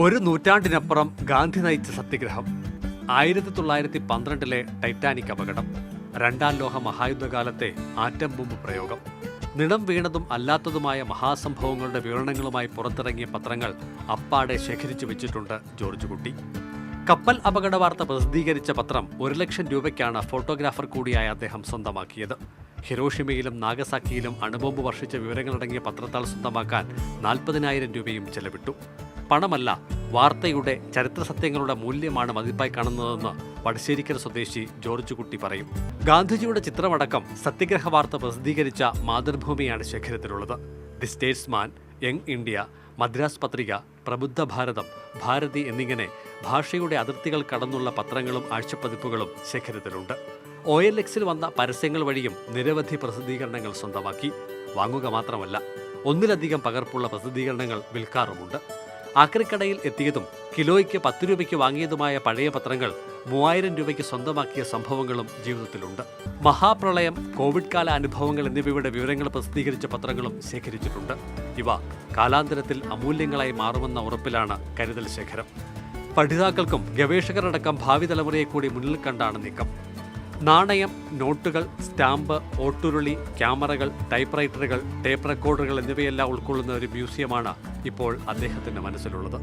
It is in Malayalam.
ഒരു നൂറ്റാണ്ടിനപ്പുറം ഗാന്ധി നയിച്ച സത്യഗ്രഹം. 1912 ടൈറ്റാനിക് അപകടം, രണ്ടാം ലോക മഹായുദ്ധകാലത്തെ ആറ്റം ബോംബ് പ്രയോഗം, നിണം വീണതും അല്ലാത്തതുമായ മഹാസംഭവങ്ങളുടെ വിവരണങ്ങളുമായി പുറത്തിറങ്ങിയ പത്രങ്ങൾ അപ്പാടെ ശേഖരിച്ചു വെച്ചിട്ടുണ്ട് ജോർജ് കുട്ടി. കപ്പൽ അപകട വാർത്ത പ്രസിദ്ധീകരിച്ച പത്രം 1 ലക്ഷം രൂപയ്ക്കാണ് ഫോട്ടോഗ്രാഫർ കൂടിയായ അദ്ദേഹം സ്വന്തമാക്കിയത്. ഹിരോഷിമയിലും നാഗസാക്കിയിലും അണുബോംബ് വർഷിച്ച വിവരങ്ങളടങ്ങിയ പത്രത്താൾ സ്വന്തമാക്കാൻ 40,000 രൂപയും ചെലവിട്ടു. പണമല്ല, വാർത്തയുടെ ചരിത്ര സത്യങ്ങളുടെ മൂല്യമാണ് മതിപ്പായി കാണുന്നതെന്ന് വടശ്ശേരിക്കര സ്വദേശി ജോർജ് കുട്ടി പറയും. ഗാന്ധിജിയുടെ ചിത്രമടക്കം സത്യഗ്രഹ വാർത്ത പ്രസിദ്ധീകരിച്ച മാതൃഭൂമിയാണ് ശേഖരത്തിലുള്ളത്. The statesman, young India, Madras Patrika, Prabuddha ഭാരതം, ഭാരതി എന്നിങ്ങനെ ഭാഷയുടെ അതിർത്തികൾ കടന്നുള്ള പത്രങ്ങളും ആഴ്ചപ്പതിപ്പുകളും ശേഖരത്തിലുണ്ട്. OLXൽ വന്ന പരസ്യങ്ങൾ വഴിയും നിരവധി പ്രസിദ്ധീകരണങ്ങൾ സ്വന്തമാക്കി. വാങ്ങുക മാത്രമല്ല, ഒന്നിലധികം പകർപ്പുള്ള പ്രസിദ്ധീകരണങ്ങൾ വിൽക്കാറുമുണ്ട്. ആക്രിക്കടയിൽ എത്തിയതും കിലോയ്ക്ക് 10 രൂപയ്ക്ക് വാങ്ങിയതുമായ പഴയ പത്രങ്ങൾ 3000 രൂപയ്ക്ക് സ്വന്തമാക്കിയ സംഭവങ്ങളും ജീവിതത്തിലുണ്ട്. മഹാപ്രളയം, കോവിഡ് കാല അനുഭവങ്ങൾ എന്നിവയുടെ വിവരങ്ങൾ പ്രസിദ്ധീകരിച്ച പത്രങ്ങളും ശേഖരിച്ചിട്ടുണ്ട്. ഇവ കാലാന്തരത്തിൽ അമൂല്യങ്ങളായി മാറുമെന്ന ഉറപ്പിലാണ് കരുതൽ ശേഖരം. പഠിതാക്കൾക്കും ഗവേഷകരടക്കം ഭാവി തലമുറയെ കൂടി മുന്നിൽ കണ്ടാണ് നീക്കം. നാണയം, നോട്ടുകൾ, സ്റ്റാമ്പ്, ഓട്ടുരുളി, ക്യാമറകൾ, ടൈപ്പ്റൈറ്ററുകൾ, ടേപ്പ് റെക്കോർഡറുകൾ എന്നിവയെല്ലാം ഉൾക്കൊള്ളുന്ന ഒരു മ്യൂസിയമാണ് ഇപ്പോൾ അദ്ദേഹത്തിൻ്റെ മനസ്സിലുള്ളത്.